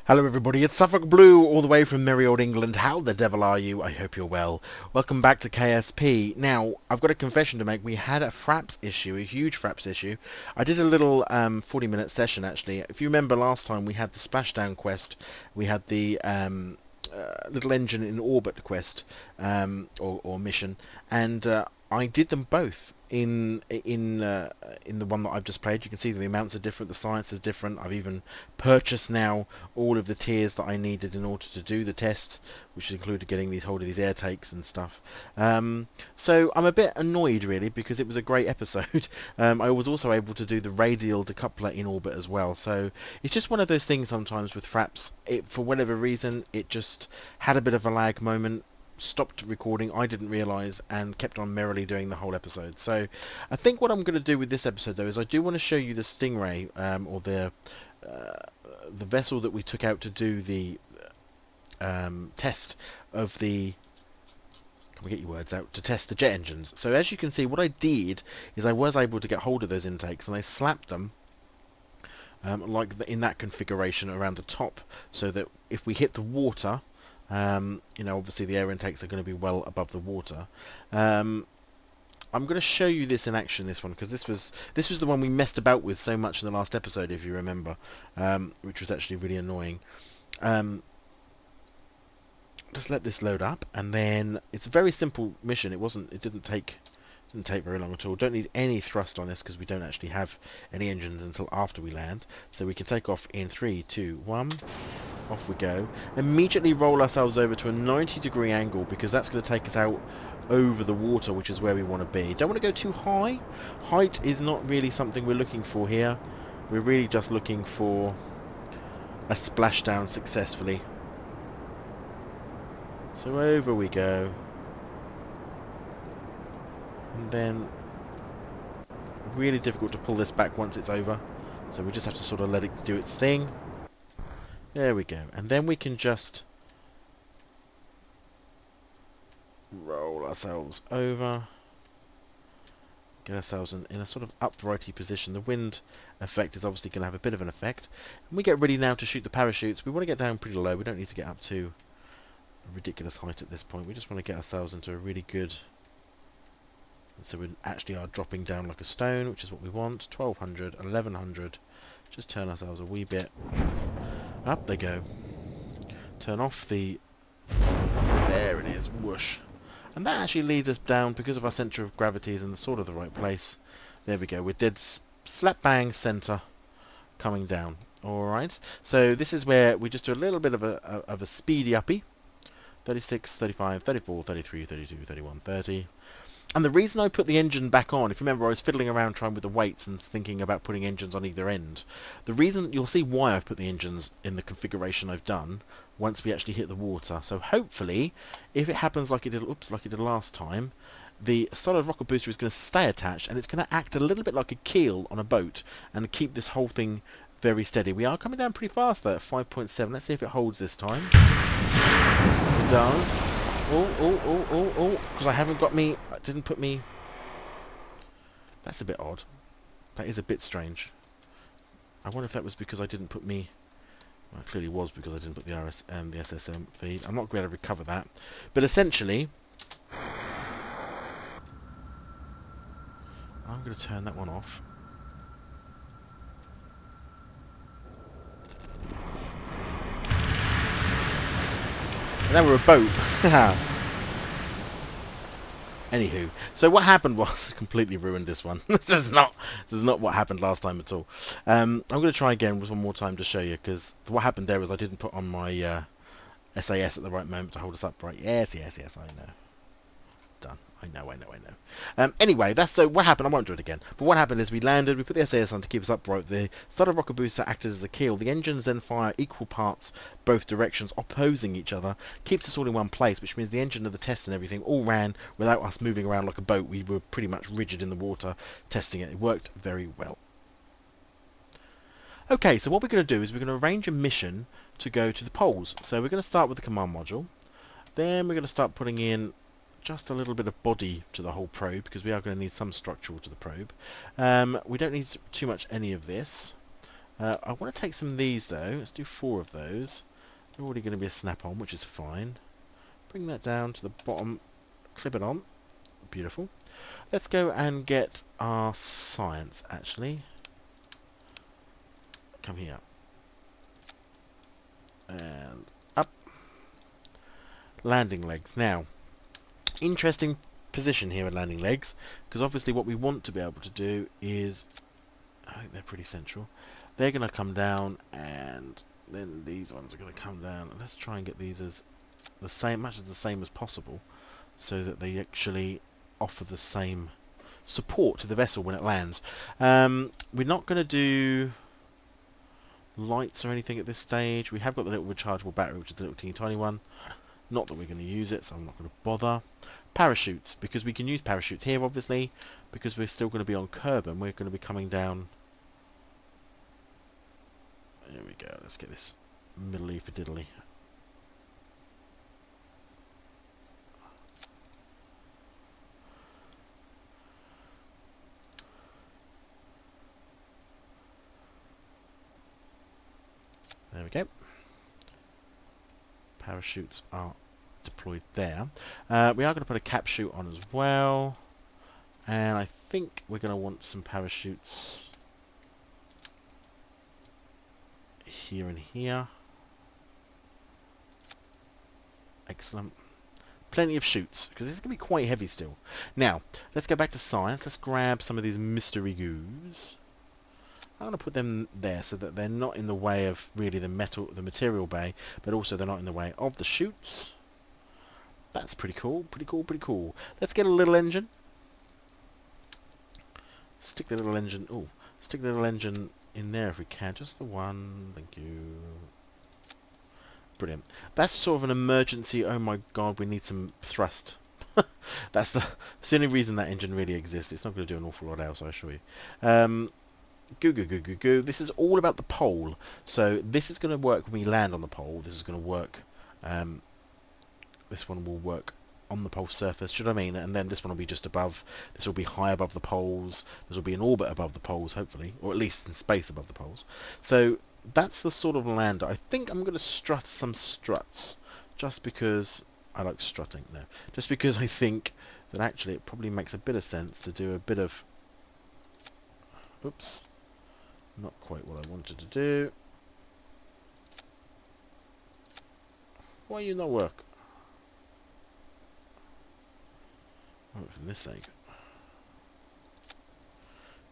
Hello everybody, it's SuffolkBlue all the way from merry old England. How the devil are you? I hope you're well. Welcome back to KSP. Now, I've got a confession to make. We had a FRAPS issue, a huge FRAPS issue. I did a little 40-minute session actually. If you remember last time we had the splashdown quest, we had the little engine in orbit quest or mission, and I did them both in the one that I've just played. You can see that the amounts are different, the science is different. I've even purchased now all of the tiers that I needed in order to do the test, which included getting hold of these air takes and stuff. So I'm a bit annoyed really because it was a great episode. I was also able to do the radial decoupler in orbit as well. So it's just one of those things sometimes with FRAPS. For whatever reason, it just had a bit of a lag moment, stopped recording, I didn't realise, and kept on merrily doing the whole episode. So I think what I'm going to do with this episode though is I do want to show you the Stingray, or the vessel that we took out to do the test of the, can we get your words out, to test the jet engines. So as you can see, what I did is I was able to get hold of those intakes and I slapped them in that configuration around the top, so that if we hit the water, you know, obviously the air intakes are going to be well above the water. I'm going to show you this in action, this one, because this was the one we messed about with so much in the last episode, if you remember, which was actually really annoying. Just let this load up, and then it's a very simple mission. It didn't take very long at all. Don't need any thrust on this because we don't actually have any engines until after we land. So we can take off in 3, 2, 1. Off we go. Immediately roll ourselves over to a 90-degree angle because that's going to take us out over the water, which is where we want to be. Don't want to go too high. Height is not really something we're looking for here. We're really just looking for a splashdown successfully. So over we go. And then really difficult to pull this back once it's over, so we just have to sort of let it do its thing. There we go, and then we can just roll ourselves over, get ourselves in a sort of uprighty position. The wind effect is obviously going to have a bit of an effect, and we get ready now to shoot the parachutes. We want to get down pretty low. We don't need to get up to a ridiculous height at this point. We just want to get ourselves into a really good, so we actually are dropping down like a stone, which is what we want. 1200, 1100. Just turn ourselves a wee bit. Up they go. Turn off the... There it is. Whoosh. And that actually leads us down, because of our centre of gravity is in sort of the right place. There we go. We're dead slap bang centre coming down. Alright. So this is where we just do a little bit of a speedy uppy. 36, 35, 34, 33, 32, 31, 30. And the reason I put the engine back on, if you remember, I was fiddling around trying with the weights and thinking about putting engines on either end. The reason, you'll see why I've put the engines in the configuration I've done once we actually hit the water. So hopefully, if it happens like it did last time, the solid rocket booster is going to stay attached and it's going to act a little bit like a keel on a boat and keep this whole thing very steady. We are coming down pretty fast though at 5.7. Let's see if it holds this time. It does. Oh, because I haven't got me, I didn't put me, that's a bit odd. That is a bit strange. I wonder if that was because I didn't put me, well, it clearly was because I didn't put the RS and the SSM feed. I'm not going to recover that. But essentially, I'm going to turn that one off. And now we're a boat. Anywho, so what happened was, completely ruined this one. This is not what happened last time at all. I'm going to try again one more time to show you, because what happened there was I didn't put on my SAS at the right moment to hold us upright. Yes, I know. Done. I know. Anyway, that's so what happened. I won't do it again. But what happened is we landed, we put the SAS on to keep us upright. The starter rocket booster acted as a keel. The engines then fire equal parts both directions, opposing each other. Keeps us all in one place, which means the engine of the test and everything all ran without us moving around like a boat. We were pretty much rigid in the water testing it. It worked very well. Okay, so what we're going to do is we're going to arrange a mission to go to the poles. So we're going to start with the command module. Then we're going to start putting in just a little bit of body to the whole probe, because we are going to need some structural to the probe. We don't need too much any of this. I want to take some of these though. Let's do 4 of those. They're already going to be a snap-on, which is fine. Bring that down to the bottom, clip it on. Beautiful. Let's go and get our science, actually. Come here. And up. Landing legs. Now, interesting position here at landing legs, because obviously what we want to be able to do is, I think they're pretty central. They're going to come down, and then these ones are going to come down. Let's try and get these as the same, much as the same as possible, so that they actually offer the same support to the vessel when it lands. We're not going to do lights or anything at this stage. We have got the little rechargeable battery, which is the little teeny tiny one. Not that we're going to use it, so I'm not going to bother. Parachutes, because we can use parachutes here, obviously, because we're still going to be on Kerbal, and we're going to be coming down. There we go. Let's get this middle-y for diddly. There we go. Parachutes are deployed there. We are going to put a cap chute on as well. And I think we're going to want some parachutes here and here. Excellent. Plenty of chutes, because this is going to be quite heavy still. Now, let's go back to science. Let's grab some of these mystery goos. I'm going to put them there so that they're not in the way of really the material bay, but also they're not in the way of the chutes. That's pretty cool, pretty cool, pretty cool. Let's get a little engine. Stick the little engine. Oh, stick the little engine in there if we can. Just the one. Thank you. Brilliant. That's sort of an emergency. Oh my god, we need some thrust. That's the only reason that engine really exists. It's not going to do an awful lot else, I assure you. Goo goo goo goo goo. This is all about the pole. So this is going to work when we land on the pole. This is going to work. This one will work on the pole surface, should I mean? And then this one will be just above. This will be high above the poles. This will be in orbit above the poles, hopefully, or at least in space above the poles. So that's the sort of lander. I think I'm going to strut some struts, just because I like strutting. No, just because I think that actually it probably makes a bit of sense to do a bit of. Oops. Not quite what I wanted to do. Why you not work? Oh, for this sake.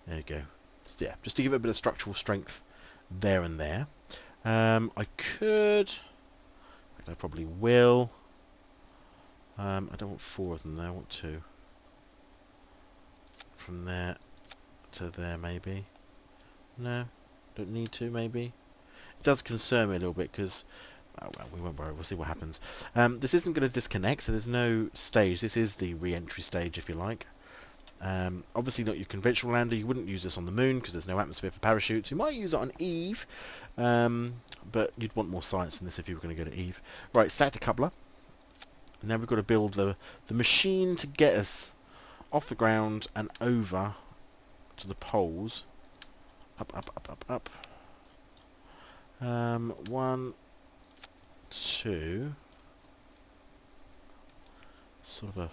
There you go. So, yeah, just to give it a bit of structural strength there and there. I could. I probably will. I don't want 4 of them there. I want 2. From there to there, maybe. No, don't need to, maybe. It does concern me a little bit because, oh well, we won't worry, we'll see what happens. This isn't going to disconnect, so there's no stage. This is the re-entry stage, if you like. Obviously not your conventional lander. You wouldn't use this on the moon because there's no atmosphere for parachutes. You might use it on Eve, but you'd want more science than this if you were going to go to Eve. Right, static coupler. Now we've got to build the machine to get us off the ground and over to the poles. Up, up, up, up, up. 1, 2. Sort of a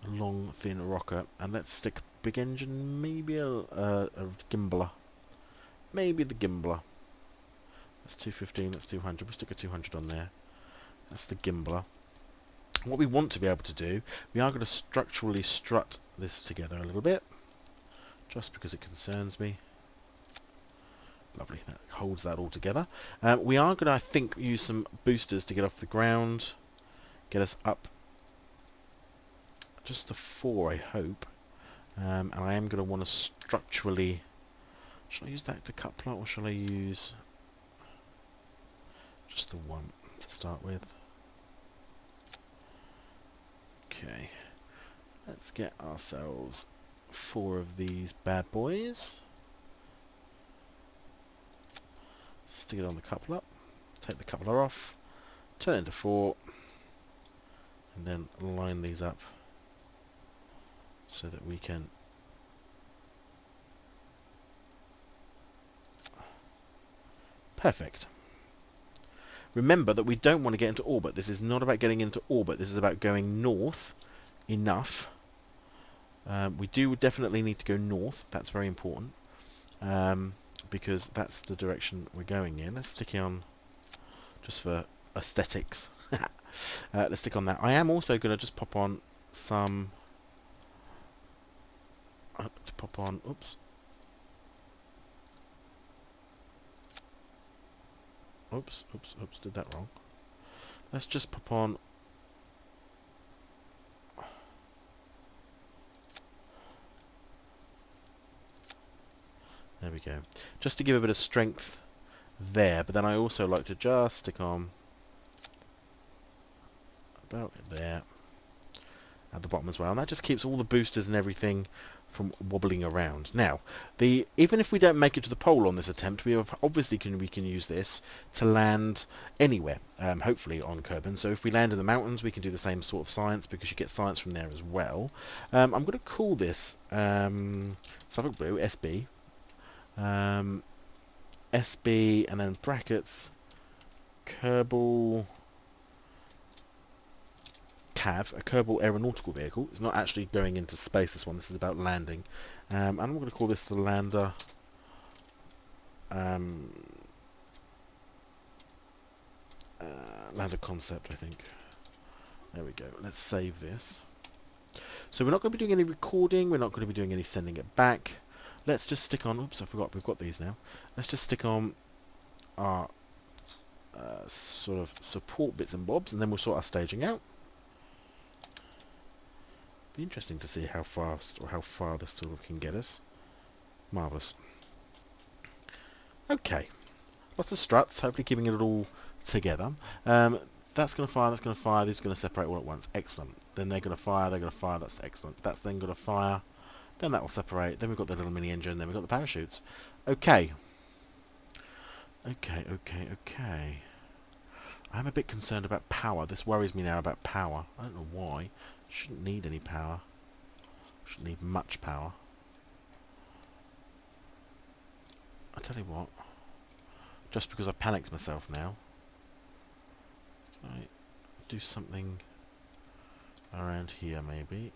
long, thin rocker. And let's stick a big engine, maybe a gimbler. Maybe the gimbler. That's 215, that's 200. We'll stick a 200 on there. That's the gimbler. What we want to be able to do, we are going to structurally strut this together a little bit. Just because it concerns me. Lovely, that holds that all together. We are going to, I think, use some boosters to get off the ground. Get us up. Just the 4, I hope. And I am going to want to structurally... Shall I use that to coupler, or shall I use... just the 1 to start with? Okay. Let's get ourselves 4 of these bad boys. Stick it on the coupler. Take the coupler off. Turn it into 4. And then line these up so that we can Perfect. Remember that we don't want to get into orbit. This is not about getting into orbit. This is about going north enough. We do definitely need to go north. That's very important. Because that's the direction we're going in. Let's stick it on just for aesthetics. Let's stick on that. I am also going to just pop on some... oops. Oops, did that wrong. Let's just pop on... There we go. Just to give a bit of strength there, but then I also like to just stick on about there at the bottom as well, and that just keeps all the boosters and everything from wobbling around. Now, even if we don't make it to the pole on this attempt, we can use this to land anywhere, hopefully on Kerbal. So if we land in the mountains, we can do the same sort of science, because you get science from there as well. I'm going to call this SuffolkBlue SB. SB and then brackets Kerbal CAV, a Kerbal aeronautical vehicle. It's not actually going into space, this one. This is about landing. And I'm going to call this the lander lander concept, I think. There we go. Let's save this. So we're not going to be doing any recording. We're not going to be doing any sending it back. Let's just stick on... Oops, I forgot. We've got these now. Let's just stick on our sort of support bits and bobs, and then we'll sort our staging out. Be interesting to see how fast or how far this sort of can get us. Marvellous. Okay. Lots of struts, hopefully keeping it all together. That's going to fire, that's going to fire, these are going to separate all at once. Excellent. Then they're going to fire, that's excellent. That's then going to fire. Then that will separate. Then we've got the little mini engine. Then we've got the parachutes. Okay. Okay. I'm a bit concerned about power. This worries me now about power. I don't know why. Shouldn't need any power. Shouldn't need much power. I tell you what. Just because I panicked myself now. Can I do something around here maybe?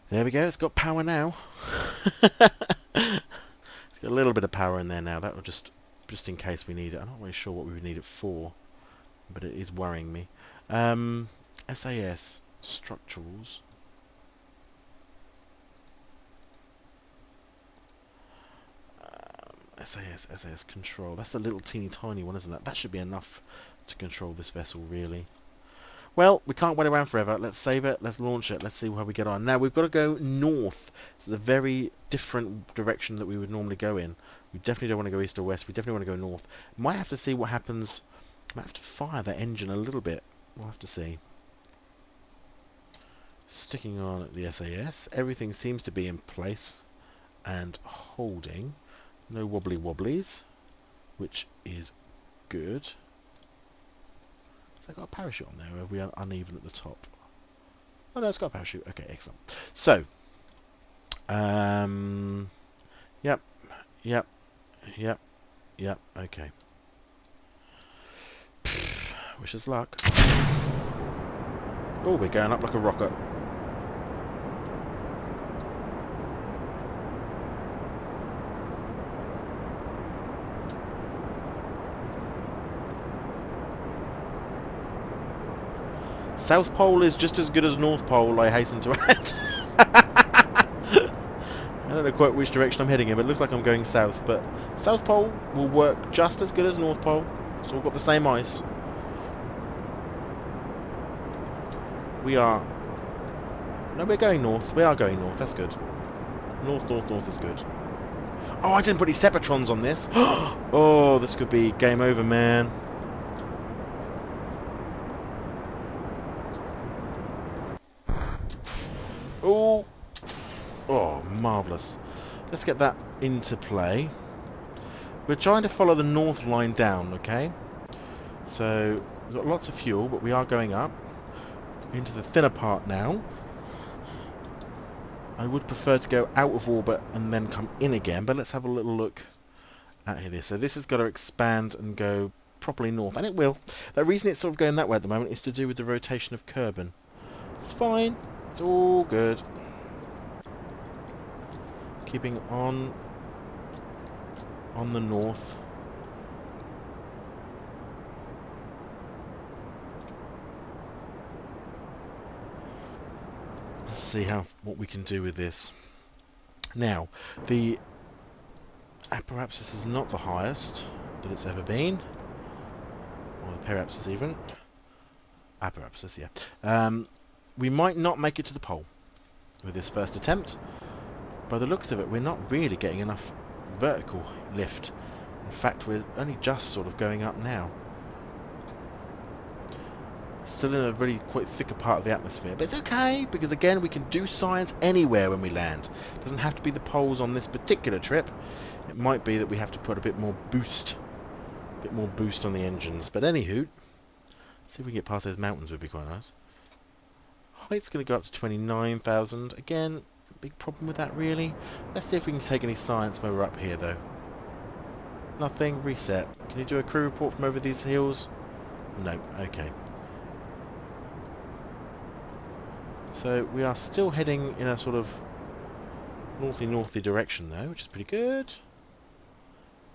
There we go, it's got power now. It's got a little bit of power in there now. That will just in case we need it. I'm not really sure what we would need it for, but it is worrying me. SAS structurals. SAS control. That's the little teeny tiny one, isn't it? That should be enough to control this vessel, really. Well, we can't wait around forever. Let's save it. Let's launch it. Let's see how we get on. Now, we've got to go north. It's a very different direction that we would normally go in. We definitely don't want to go east or west. We definitely want to go north. Might have to see what happens. Might have to fire that engine a little bit. We'll have to see. Sticking on the SAS. Everything seems to be in place and holding. No wobbly wobblies, which is good. So I've got a parachute on there, or are we uneven at the top? Oh no, it's got a parachute. Okay, excellent. So, yep, okay. Wish us luck. Oh, we're going up like a rocket. South Pole is just as good as North Pole, I hasten to add. I don't know quite which direction I'm heading in, but it looks like I'm going south. But South Pole will work just as good as North Pole. So we've got the same ice. We are... No, we're going north. We are going north. That's good. North is good. Oh, I didn't put any Separatrons on this. Oh, this could be game over, man. Oh, marvellous. Let's get that into play. We're trying to follow the north line down, okay? So, we've got lots of fuel, but we are going up. into the thinner part now. I would prefer to go out of orbit and then come in again, but let's have a little look at here. So this has got to expand and go properly north, and it will. The reason it's sort of going that way at the moment is to do with the rotation of Kerbal. It's fine. It's all good. Keeping on the north. Let's see what we can do with this. Now, perhaps this is not the highest that it's ever been, or the periapsis even. Periapsis, yeah. We might not make it to the pole with this first attempt. By the looks of it, we're not really getting enough vertical lift. In fact, we're only just sort of going up now. Still in a really quite thicker part of the atmosphere, but it's okay, because again, we can do science anywhere when we land. It doesn't have to be the poles on this particular trip. It might be that we have to put a bit more boost on the engines. But anywho, see if we can get past those mountains would be quite nice. Height's going to go up to 29,000. Again, big problem with that really. Let's see if we can take any science when we're up here though. Nothing. Reset. Can you do a crew report from over these hills? No. Okay. So we are still heading in a sort of northy direction though, which is pretty good.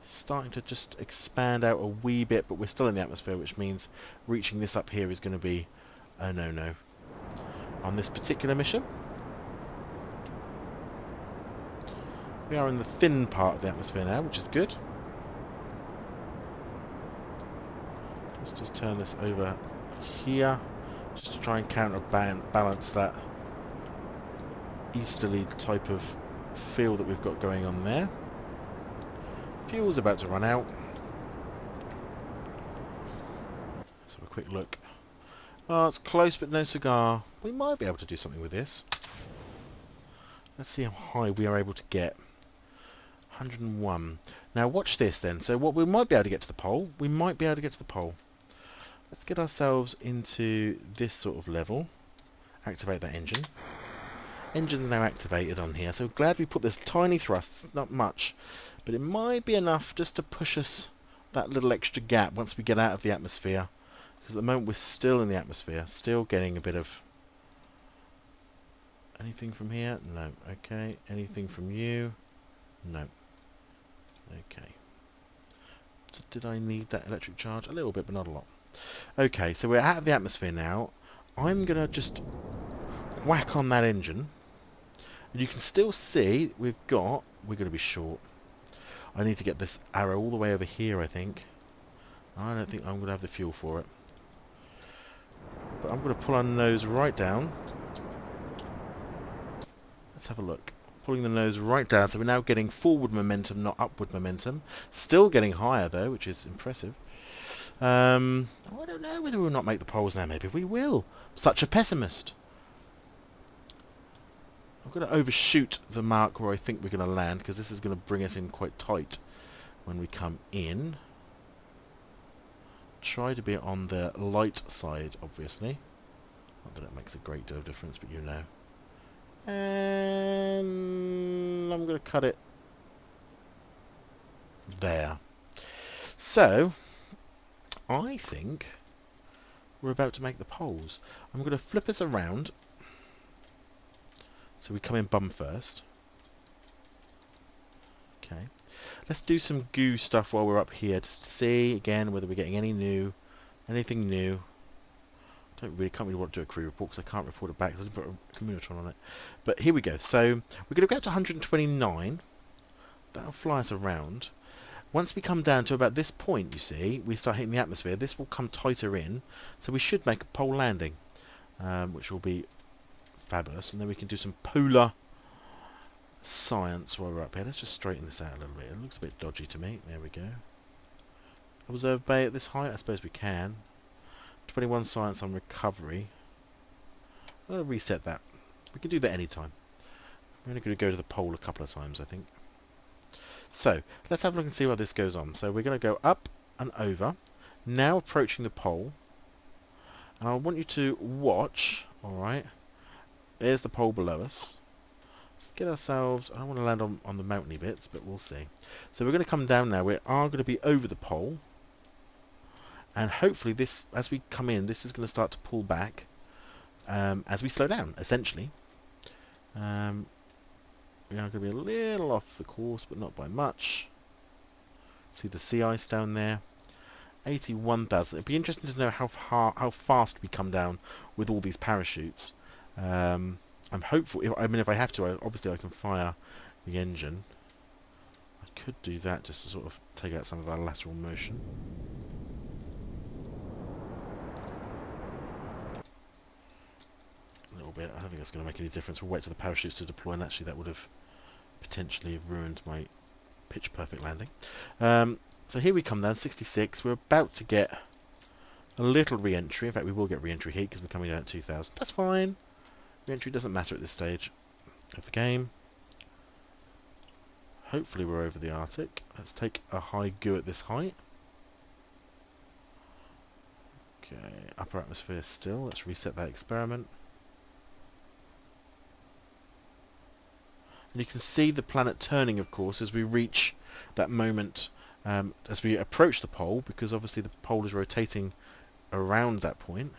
Starting to just expand out a wee bit, but we're still in the atmosphere, which means reaching this up here is going to be a no-no on this particular mission. We are in the thin part of the atmosphere now, which is good. Let's just turn this over here, just to try and counterbalance that easterly type of feel that we've got going on there. Fuel's about to run out. Let's have a quick look. Oh, it's close but no cigar. We might be able to do something with this. Let's see how high we are able to get. 101. Now watch this then. So what we might be able to get to the pole. We might be able to get to the pole. Let's get ourselves into this sort of level. Activate that engine. Engine's now activated on here. So glad we put this tiny thrust. Not much. But it might be enough just to push us that little extra gap once we get out of the atmosphere. Because at the moment we're still in the atmosphere. Still getting a bit of... Anything from here? No. Okay. Anything from you? No. Okay. So did I need that electric charge? A little bit, but not a lot. Okay, so we're out of the atmosphere now. I'm going to just whack on that engine. And you can still see we're going to be short. I need to get this arrow all the way over here, I think. I don't think I'm going to have the fuel for it. But I'm going to pull our nose right down. Let's have a look. Pulling the nose right down, so we're now getting forward momentum, not upward momentum. Still getting higher though, which is impressive. I don't know whether we'll not make the poles now. Maybe we will. Such a pessimist. I'm going to overshoot the mark where I think we're going to land, because this is going to bring us in quite tight when we come in. Try to be on the light side, obviously. Not that it makes a great deal of difference, but you know. And I'm going to cut it there. So, I think we're about to make the poles. I'm going to flip us around. So we come in bum first. Okay. Let's do some goo stuff while we're up here, just to see again whether we're getting anything new. Can't really want to do a crew report because I can't report it back because I didn't put a communitron on it. But here we go. So we're going to go up to 129. That'll fly us around. Once we come down to about this point, you see, we start hitting the atmosphere. This will come tighter in, so we should make a pole landing, which will be fabulous. And then we can do some polar science while we're up here. Let's just straighten this out a little bit. It looks a bit dodgy to me. There we go. Observe bay at this height? I suppose we can. 21 science on recovery. I'm going to reset that. We can do that anytime. We're only going to go to the pole a couple of times, I think. So, let's have a look and see how this goes on. So we're going to go up and over. Now approaching the pole. And I want you to watch Alright. There's the pole below us. Let's get ourselves... I don't want to land on the mountainy bits, but we'll see. So we're going to come down now. We are going to be over the pole. And hopefully this, as we come in, this is going to start to pull back as we slow down, essentially. We are going to be a little off the course, but not by much. See the sea ice down there. 81,000. It'd be interesting to know how fast we come down with all these parachutes. I'm hopeful. If I have to, obviously I can fire the engine. I could do that just to sort of take out some of our lateral motion. A little bit. I don't think that's going to make any difference. We'll wait till the parachutes to deploy, and actually that would have potentially ruined my pitch perfect landing. So here we come down, 66. We're about to get a little re-entry. In fact, we will get re-entry heat because we're coming down at 2,000. That's fine. Re-entry doesn't matter at this stage of the game. Hopefully we're over the Arctic. Let's take a high go at this height. Okay, upper atmosphere still. Let's reset that experiment. And you can see the planet turning, of course, as we reach that moment, as we approach the pole, because obviously the pole is rotating around that point.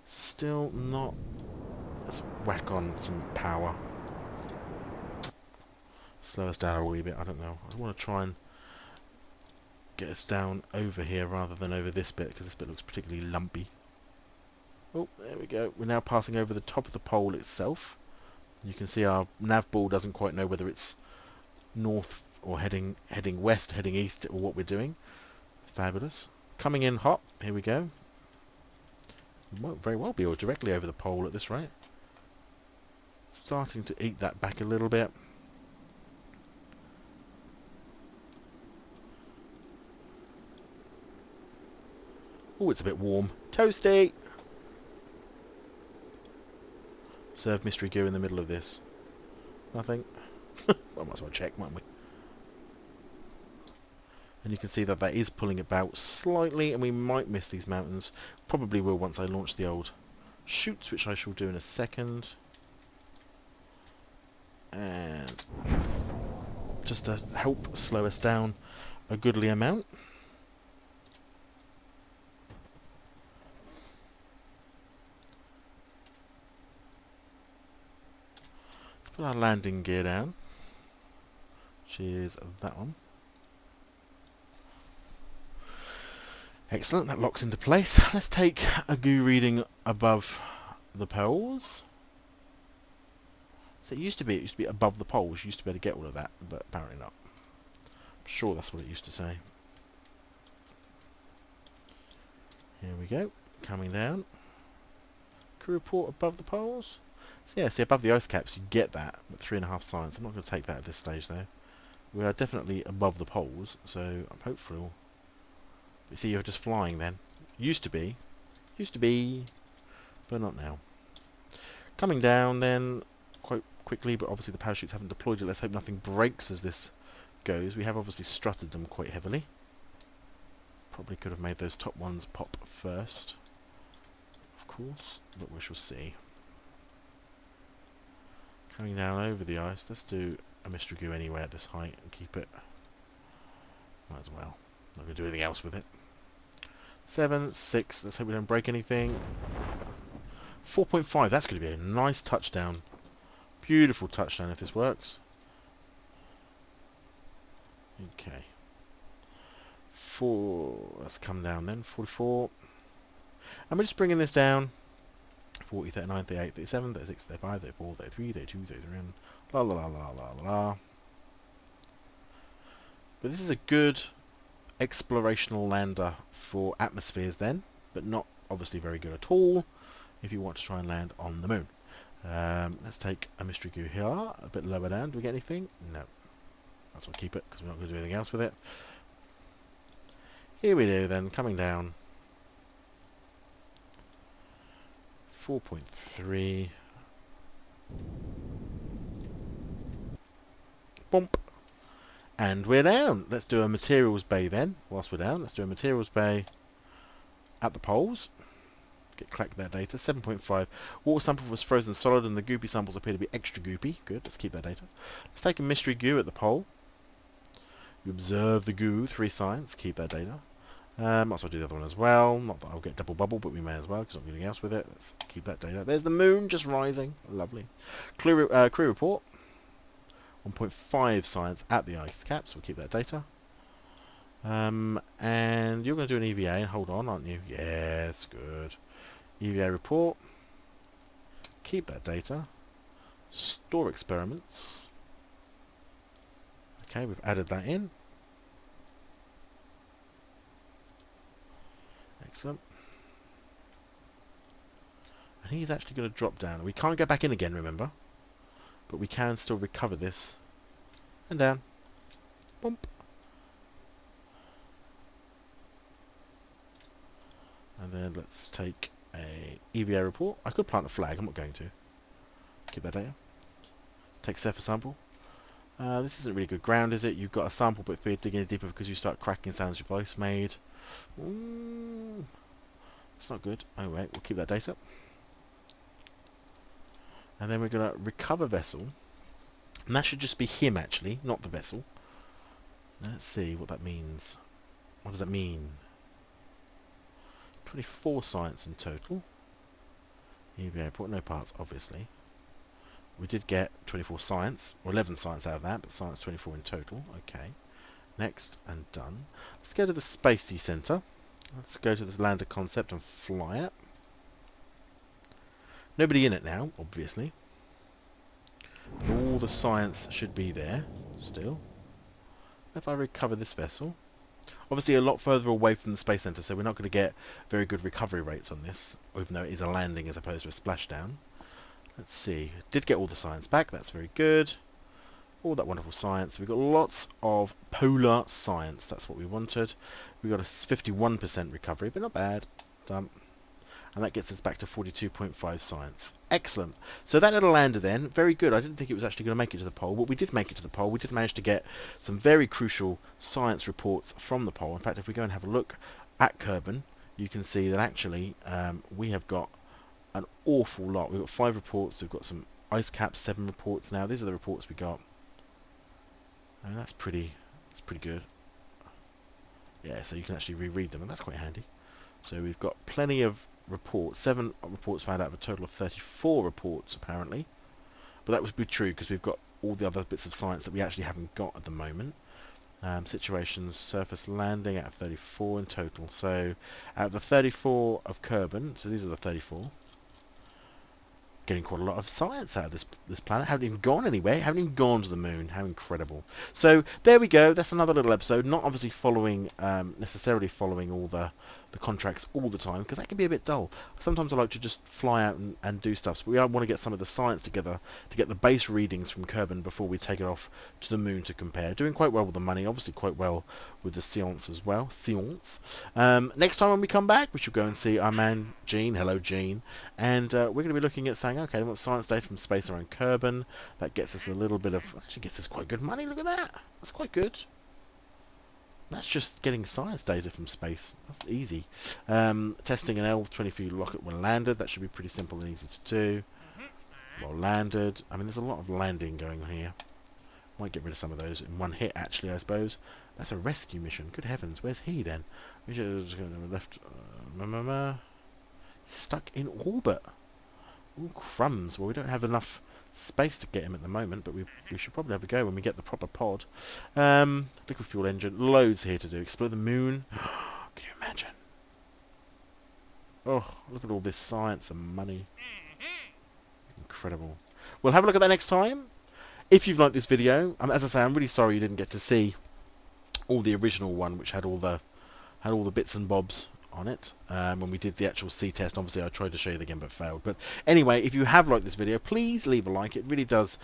Still not... Let's whack on some power. Slow us down a wee bit, I don't know. I want to try and get us down over here rather than over this bit, because this bit looks particularly lumpy. Oh, there we go. We're now passing over the top of the pole itself. You can see our nav ball doesn't quite know whether it's north or heading west, heading east, or what we're doing. Fabulous. Coming in hot. Here we go. Might very well be directly over the pole at this rate. Starting to eat that back a little bit. Oh, it's a bit warm. Toasty! Serve mystery goo in the middle of this. Nothing. Well, might as well check, mightn't we? And you can see that that is pulling about slightly, and we might miss these mountains. Probably will once I launch the old chutes, which I shall do in a second. And just to help slow us down a goodly amount. Let's put our landing gear down, which is that one. Excellent, that locks into place. Let's take a goo reading above the poles. So it used to be above the poles. You used to be able to get all of that, but apparently not. I'm sure that's what it used to say. Here we go, coming down. Crew report above the poles. So yeah, see above the ice caps you get that, but 3.5 science. I'm not going to take that at this stage though. We are definitely above the poles, so I'm hopeful. You see, you're just flying then. Used to be, but not now. Coming down then, quite quickly, but obviously the parachutes haven't deployed yet. Let's hope nothing breaks as this goes. We have obviously strutted them quite heavily. Probably could have made those top ones pop first, of course, but we shall see. Coming down over the ice, let's do a mystery goo anyway at this height and keep it. Might as well. Not going to do anything else with it. 7, 6, let's hope we don't break anything. 4.5, that's going to be a nice touchdown. Beautiful touchdown if this works. Okay. 4, let's come down then, 44. And we're just bringing this down. 40, 39, 38, 37, 36, 35, 34, 33, 32, 33, and la la la la la la la. But this is a good explorational lander for atmospheres then, but not obviously very good at all if you want to try and land on the moon. Let's take a mystery goo here, a bit lower down. Do we get anything? No. That's why keep it, because we're not going to do anything else with it. Here we do then, coming down. 4.3. Bump. And we're down. Let's do a materials bay then. Whilst we're down, let's do a materials bay at the poles. collect that data. 7.5. Water sample was frozen solid and the goopy samples appear to be extra goopy. Good, let's keep that data. Let's take a mystery goo at the pole. You observe the goo, 3 science, keep that data. Might as well do the other one as well. Not that I'll get double bubble, but we may as well, because I'm not anything else with it. Let's keep that data. There's the moon just rising. Lovely. Crew report. 1.5 science at the ice cap, so we'll keep that data. And you're going to do an EVA, hold on, aren't you? Yes, good. EVA report. Keep that data. Store experiments. Okay, we've added that in. Excellent. And he's actually going to drop down. We can't go back in again, remember? But we can still recover this. And down. Bump. And then let's take a EVA report. I could plant a flag, I'm not going to. Keep that data. Take surface sample. This isn't really good ground, is it? You've got a sample, but if you're digging deeper because you start cracking sounds your voice made. It's not good. Oh wait, we'll keep that data. And then we're going to recover vessel. And that should just be him actually, not the vessel. Let's see what that means. What does that mean? 24 science in total. EVA report, no parts obviously. We did get 24 science, or 11 science out of that, but science 24 in total. Okay. Next and done. Let's go to the Spacey Centre. Let's go to this lander concept and fly it. Nobody in it now, obviously. All the science should be there still. If I recover this vessel. Obviously a lot further away from the Space Centre, so we're not going to get very good recovery rates on this, even though it is a landing as opposed to a splashdown. Let's see. Did get all the science back, that's very good. All that wonderful science. We've got lots of polar science, that's what we wanted. We got a 51% recovery, but not bad. Dump. And that gets us back to 42.5 science. Excellent. So that little lander then, very good. I didn't think it was actually going to make it to the pole, but we did make it to the pole. We did manage to get some very crucial science reports from the pole. In fact, if we go and have a look at Kerbal, you can see that actually we have got an awful lot. We've got 5 reports. We've got some ice caps, 7 reports now. These are the reports we got. And that's pretty good. Yeah, so you can actually reread them, and that's quite handy. So we've got plenty of reports. 7 reports found out of a total of 34 reports apparently, but that would be true because we've got all the other bits of science that we actually haven't got at the moment. Situations, surface landing out of 34 in total. So out of the 34 of Kerbal, so these are the 34, getting quite a lot of science out of this planet. Haven't even gone anywhere. Haven't even gone to the moon. How incredible. So there we go. That's another little episode. Not obviously following necessarily following all the contracts all the time, because that can be a bit dull. Sometimes I like to just fly out and do stuff. So we want to get some of the science together to get the base readings from Kerbal before we take it off to the moon to compare. Doing quite well with the money. Obviously quite well with the science as well. Science. Next time when we come back, we shall go and see our man Gene. Hello Gene. And we're going to be looking at saying, okay, we want science data from space around Kerbal. That gets us a little bit of, actually gets us quite good money. Look at that. That's quite good. That's just getting science data from space. That's easy. Testing an L-23 rocket when landed. That should be pretty simple and easy to do. Well landed. I mean, there's a lot of landing going on here. Might get rid of some of those in one hit, actually, I suppose. That's a rescue mission. Good heavens. Where's he, then? We should just go to the left. Stuck in orbit. Ooh, crumbs. Well, we don't have enough space to get him at the moment, but we should probably have a go when we get the proper pod. Liquid fuel engine, loads here to do. Explore the moon. Can you imagine? Oh, look at all this science and money. Incredible. We'll have a look at that next time. If you've liked this video, as I say, I'm really sorry you didn't get to see all the original one, which had all the bits and bobs on it when we did the actual sea test. Obviously I tried to show you again but failed. But anyway, if you have liked this video, please leave a like. It really does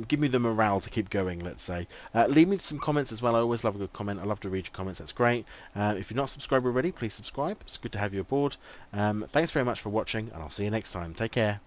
give me the morale to keep going, let's say. Leave me some comments as well. I always love a good comment. I love to read your comments. That's great. If you're not subscribed already, please subscribe. It's good to have you aboard. Thanks very much for watching, and I'll see you next time. Take care.